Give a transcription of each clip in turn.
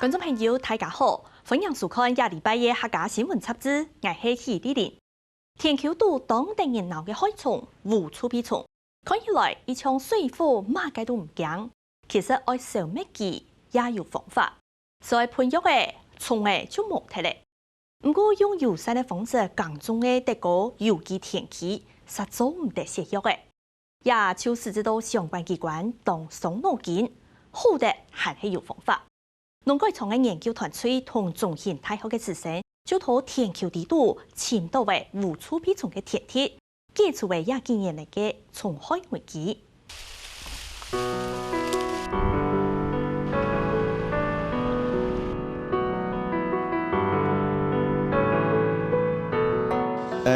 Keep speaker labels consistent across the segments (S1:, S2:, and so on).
S1: 观众朋友，大家好，欢迎收看亚礼拜嘅客家新闻杂志，我是许丽玲。天桥渡当地热闹嘅海虫无处避虫，看起来一场水火马界都唔惊，其实爱消灭佢也有方法，所以喷药嘅虫嘅就冇睇咧。不过用友善嘅方式耕种嘅得个有机天气，实做唔得食药嘅，也就是知道相关机关当伤脑筋，好的还係有方法。農改場嘅研究團隊同中興大學嘅師生，就到天橋地度潛到為無處避蟲嘅天鐵，記出為廿幾年嚟嘅蟲害危機。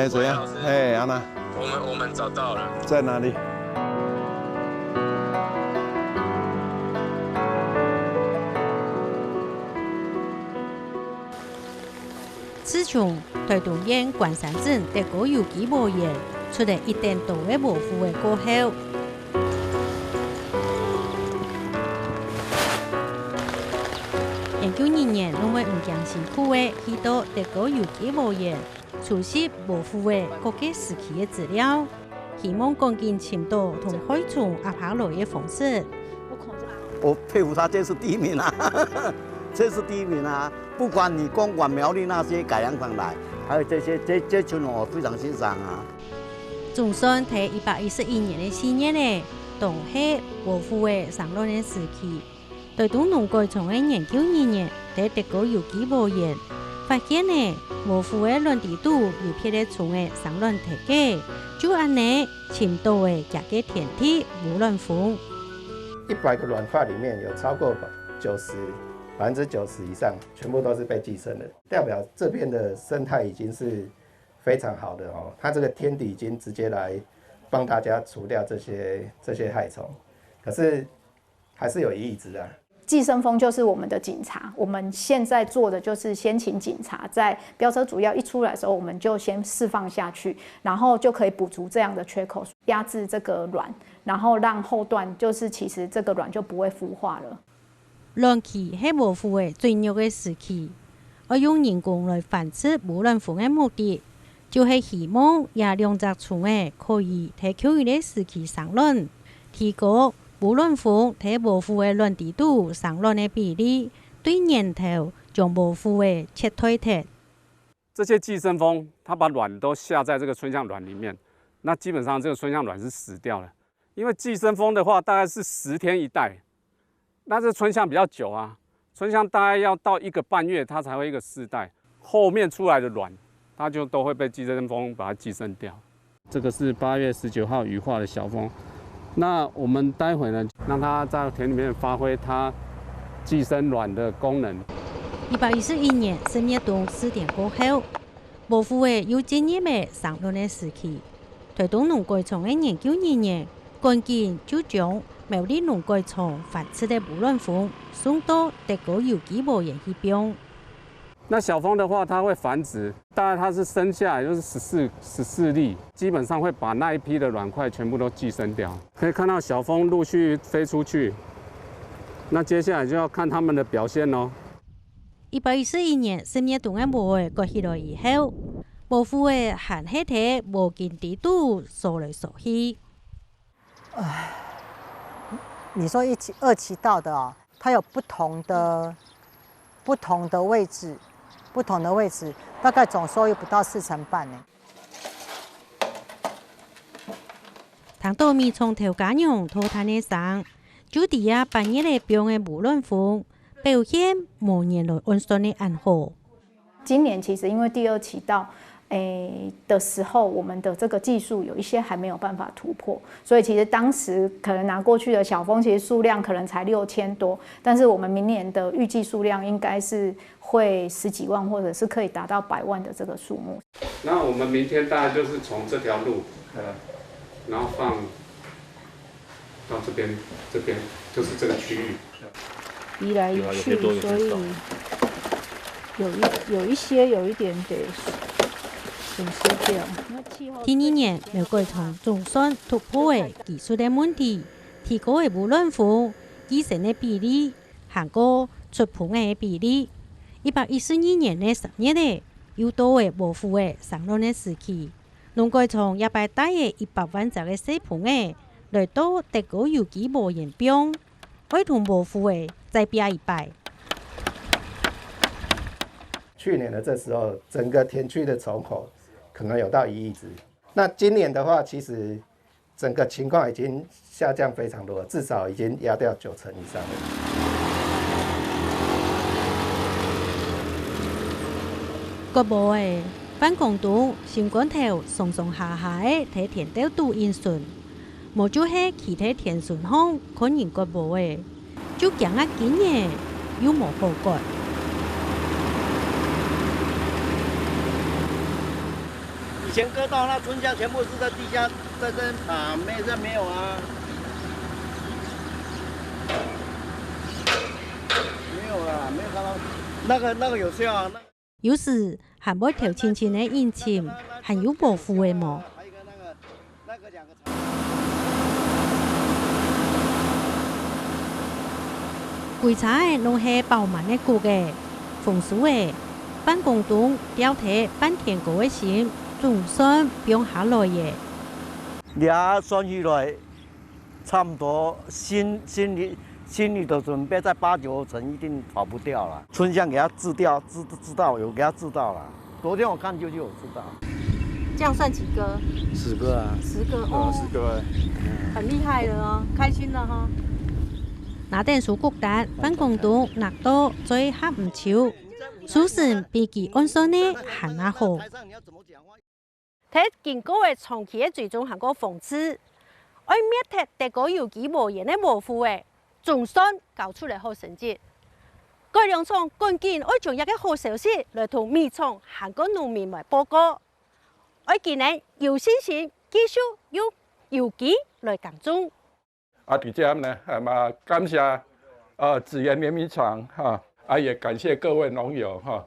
S2: 怎样？安娜，
S3: 我们找到了，
S2: 在哪里？
S4: 自從台東縣關山鎮得個有機無鹽出嚟一定多嘅無腐嘅過後，研究人員認為唔驚辛苦嘅許多得個有機無鹽除濕無腐嘅各個時期嘅資料，希望趕緊尋到同海蟲壓下來嘅方式。
S5: 我佩服他，這是第一名啊！這是第一名啊！不管你光管苗栗那些改良場來，還有這群我非常欣賞啊。
S4: 總算喺111年嘅4月咧，當係無腐嘅上路嘅時期，對東農改場嘅研究人員喺得個有機無鹽發現咧，無腐嘅卵地度有撇嘅蟲嘅上卵體嘅，就按呢潛到嘅夾嘅天體無卵蜂。
S6: 100個卵塊裡面有超過90%以上全部都是被寄生的，代表這邊的生態已經是非常好的哦。它這個天敵已經直接來幫大家除掉這些害蟲，可是還是有一億隻啊。
S7: 寄生蜂就是我們的警察，我們現在做的就是先請警察在飆車主要一出來的時候，我們就先釋放下去，然後就可以補足這樣的缺口，壓制這個卵，然後讓後段就是其實這個卵就不會孵化了。
S4: 卵期係無腐嘅最弱嘅時期，我用人工來繁殖無卵蜂嘅目的，就係希望也兩隻蟲嘅可以喺秋雨嘅時期生卵，提高無卵蜂喺無腐嘅卵地度生卵嘅比例，對年頭將無腐嘅撤退脫。
S3: 這些寄生蜂，它把卵都下在這個春象卵裡面，那基本上這個春象卵是死掉了，因為寄生蜂的話大概是10天一代。那這春象比較久啊，春象大概要到1個半月，它才會一個世代，後面出來的卵，它就都會被寄生蜂把它寄生掉。這個是8月19號羽化的小蜂，那我們待會呢，讓它在田裡面發揮它寄生卵的功能。
S4: 111年10月冬4點過後，無腐嘅有經驗嘅生卵嘅時期，台東農改場嘅研究人員趕緊就將苗栗農改場繁殖的無卵蜂送到得個有機無鹽去標。
S3: 那小蜂的話，它會繁殖，大概它是生下來就是14粒，基本上會把那一批的卵塊全部都寄生掉。可以看到小蜂陸續飛出去，那接下來就要看它們的表現咯。
S4: 111年10月冬嘅無嘅過起來以後，無腐嘅還係喺無見地度掃來掃去。
S8: 你說1期、2期到的哦，它有不同的位置，大概總收益不到4成半呢。
S4: 當稻米從頭家用拖炭嘅上，就地下半夜嚟標嘅無卵蜂，表現無年來溫順嘅暗號。
S7: 今年其實因為第2期到的時候，我們的這個技術有一些還沒有辦法突破，所以其實當時可能拿過去的小蜂，其實數量可能才6000多，但是我們明年的預計數量應該是會10幾萬，或者是可以達到100萬的這個數目。
S3: 那我們明天大概就是從這條路，然後放到這邊就是這個區域。
S9: 移來移去，所以有一些有一點得損失掉。
S4: 第2年苗改場總算突破嘅技術嘅問題，提高嘅無卵蜂寄生嘅比例，行過出棚嘅比例。1812年嘅10月咧，有多嘅無符嘅上路嘅時期，農該從100大嘅100萬隻嘅細棚嘅來到德國有機無人兵，愛同無符嘅再比一擺。
S6: 去年的这时候，整个田区的虫口可能有到1亿只。那今年的话，其实整个情况已经下降非常多了，至少已经压掉90%以上了。
S4: 個部嘅返工度先管頭上上下下嘅睇田兜都應順，無就係其他田順項可能個部嘅，就講啊見嘢有冇好過。
S5: 以前割到那春香全部是在地下在这爬，没有啊，没有啦，没有看到那个有效啊。
S4: 有時還會條淺淺嘅引擎，還有無符嘅毛。規查嘅攏係飽滿嘅谷嘅，豐收嘅，辦公棟吊體半天高嘅時，總算變下來嘅。
S5: 俩算起來，差不多心里的準備在8、9成一定跑不掉了。春香給它治掉，知道有給它治到了。昨天我看就有知道。
S9: 这样算几個
S5: 10個啊
S9: ？10個哦，10個，很厲害了哦，開心了哈。
S4: 那點數谷達辦公棟納多最合唔少，數成比其按算呢行下好。
S10: 睇見嗰個長期嘅追蹤行個防治，愛滅踢德國有機無人嘅無符嘅。總算搞出嚟好成績，該兩廠趕緊愛將一個好消息來同米廠韓國農民來報告，愛今年有信心繼續用有機來耕種。
S11: 第這呢，嘛感謝資源棉米廠哈，也感謝各位農友哈，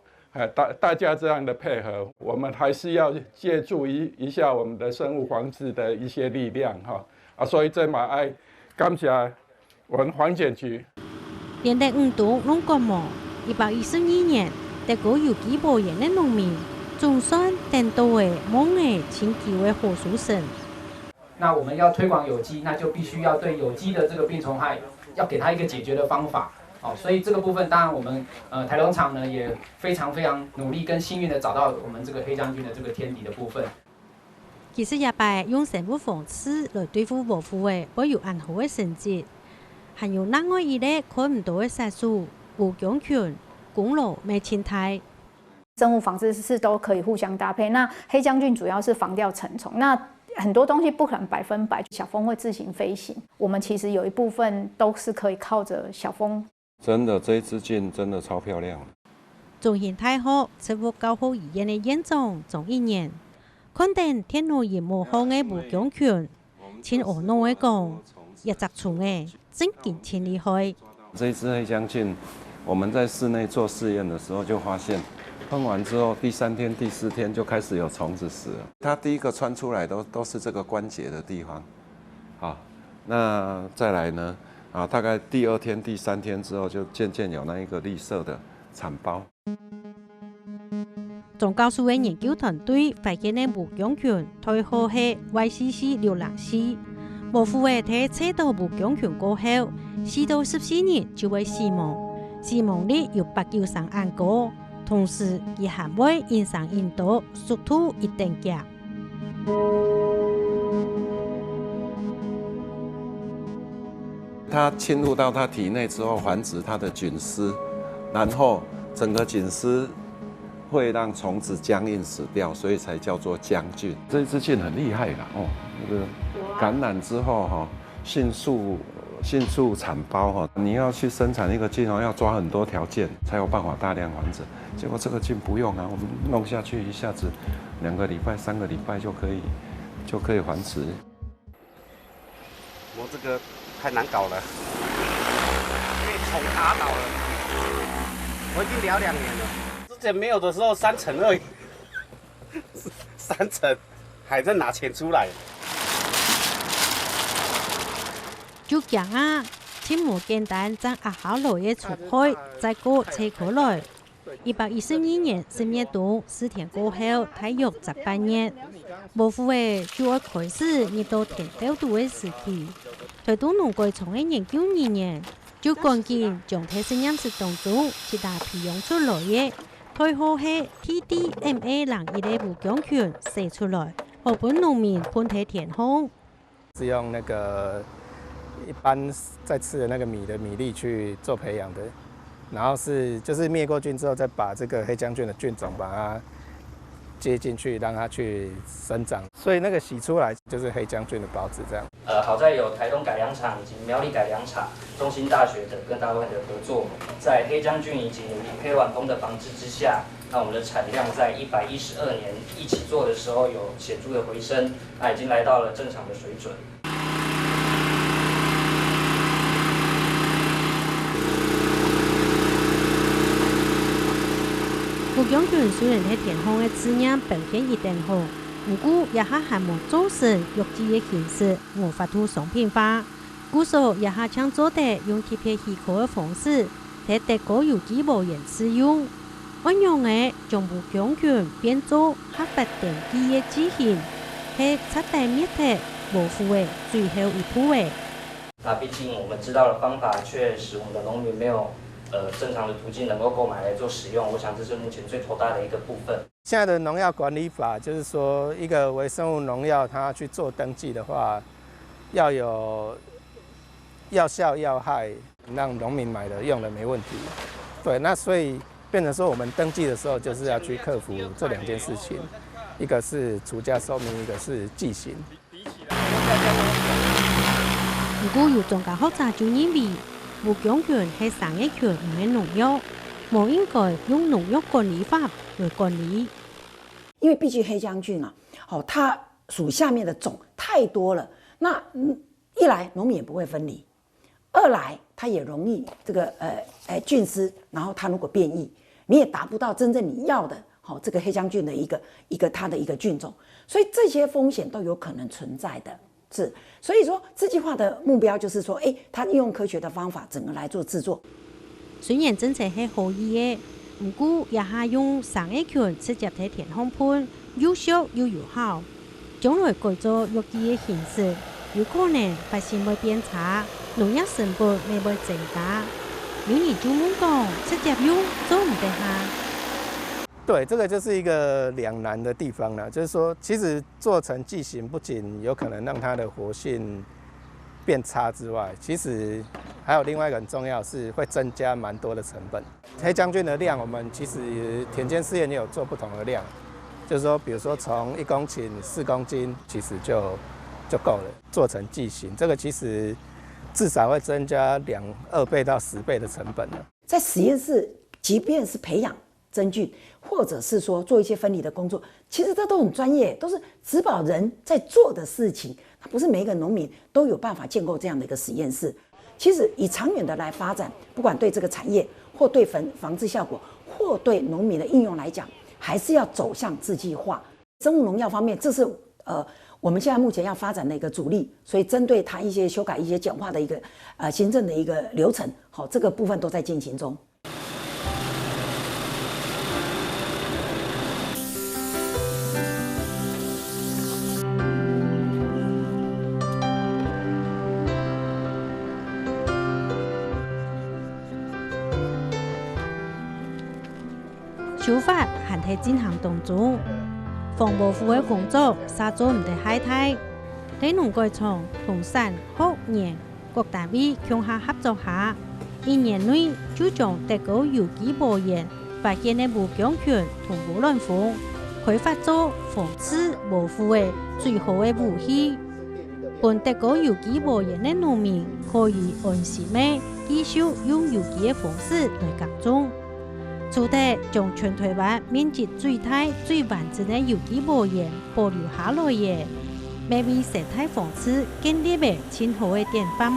S11: 大家這樣的配合，我們還是要借助一下我們的生物防治的一些力量哈，所以這嘛愛感謝。我們環檢局
S4: 連帶5度攏過毛，1812年德國有機無人嘅農民，總算等到嘅夢嘅請求嘅好收成。
S12: 那我們要推廣有機，那就必須要對有機的這個病蟲害，要給它一個解決的方法。所以這個部分當然我們台農場呢也非常努力跟幸運的找到我們這個黑將軍的這個天敵的部分。
S4: 其實也係用生物防治來對付無符嘅，會有很好嘅成績。還有另外一類看唔到嘅殺數，無強權、公路沒青苔。
S7: 生物防治是都可以互相搭配。那黑將軍主要是防掉成蟲，那很多東西不可能100%，小蜂會自行飛行。我們其實有一部分都是可以靠着小蜂。
S2: 真的，這一支菌真的超漂亮。
S4: 種型太好，植物較好醫院嘅院長種1年，肯定天然業務好嘅無強權，請我弄嘅講，一隻蟲嘅。真勁挺厲害！
S2: 這一支黑將軍，我們在室內做試驗的時候就發現，噴完之後第3天、第4天就開始有蟲子死了。它第一個穿出來都是這個關節的地方，好，那再來呢？大概第2天、第3天之後就漸漸有那一個綠色的產包。
S4: 總教授嘅研究團隊發現嘅無強權退化係 YCC 瀏覽器。無符嘅體測到無強權過後，4到14年就會死亡，死亡率有893%高，同時亦還會影響引導速度一定減。
S2: 它侵入到它體內之後，繁殖它的菌絲，然後整個菌絲會讓蟲子僵硬死掉，所以才叫做將菌。這支菌很厲害啦，那個感染之後迅速產包你要去生產一個菌要抓很多條件才有辦法大量繁殖。結果這個菌不用啊，我們弄下去一下子2個禮拜、3個禮拜就可以繁殖。
S5: 我這個太難搞了，被蟲打倒了。我已經療2年了，之前沒有的時候3成而已，3成還在拿錢出來。
S4: 就講啊，切无简单将压下来嘅除开，再过切开来。112年10月度4天过后，大约18年，无父嘅就要开始遇到田调度嘅时期。台东农改从嘅研究人员就赶紧将体实验室当中一大培养出来嘅退化系 TDMA 人一类无强权写出来，好本农民判体田空。
S6: 是用那个一般在吃的那个米的米粒去做培养的。然后就是灭过菌之后，再把这个黑浆菌的菌种把它接进去，让它去生长。所以那个洗出来就是黑浆菌的孢子这样。
S13: 好在有台东改良场以及苗栗改良场、中兴大学等各单位的合作，在黑浆菌以及黑卵蜂的防治之下，那我们的产量在112年一起做的时候有显著的回升，那已经来到了正常的水准。
S4: 无强菌虽然喺田空嘅滋养表现一定好，不过也还无造成有机嘅形式无法度商品化。故所也想做得用贴片气口嘅方式，喺德国有机无人使用，按样嘅将无强菌变做黑白电机嘅机型，係彻底灭绝无腐嘅最后一步嘅。
S13: 那毕竟我们知道的方法，却使我们的农民没有正常的途径能够购买来做使用，我想这是目前最头大的一个部分。
S6: 现在的农药管理法就是说，一个微生物农药它去做登记的话，要有药效药害，让农民买的用的没问题。对，那所以变成说我们登记的时候就是要去克服这2件事情，一个是除价说明，一个是记型。
S4: 如果有专家学者就认为，无强菌係生嘅菌唔係農藥，冇應該用農藥管理法來管理。
S14: 因為畢竟黑漿菌啊，它屬下面的種太多了，那一來農民也不會分離，二來它也容易這個菌絲，然後它如果變異，你也達不到真正你要的這個黑漿菌的一個它的一個菌種，所以這些風險都有可能存在的。是，所以說自計劃的目標就是說，它利用科學的方法，整個來做製作。
S4: 雖然政策係可以嘅，不過也係用生嘅菌直接喺田空盤，有效又有效。將來改做有機嘅形式，有可能發現會變差，農藥成本未會增加。有人就問講，直接用做唔得下。
S6: 对，这个就是一个两难的地方啦。就是说，其实做成剂型不仅有可能让它的活性变差之外，其实还有另外一个很重要是会增加蛮多的成本。黑浆菌的量，我们其实田间试验也有做不同的量，就是说，比如说从1公顷4公斤，其实就够了。做成剂型，这个其实至少会增加2倍到10倍的成本了。
S14: 在实验室，即便是培养真菌，或者是说做一些分离的工作，其实这都很专业，都是植保人在做的事情。它不是每一个农民都有办法建构这样的一个实验室。其实以长远的来发展，不管对这个产业，或对防治效果，或对农民的应用来讲，还是要走向自计化。生物农药方面，这是我们现在目前要发展的一个主力，所以针对它一些修改、一些简化的一个行政的一个流程，这个部分都在进行中。
S4: 手法還喺進行當中，防保護嘅工作稍做唔得太太。喺農改場同省學研各單位共下合作下，1年內就將德國有機保研發現嘅無強權同無卵蜂開發做防治保護嘅最好嘅武器。本德國有機保研嘅農民可以安心嘅繼續用有機嘅方式來耕種。除得將全台灣面積最大、最完整的有機保研保留下來嘅，未為生態防治建立嘅很好嘅典範。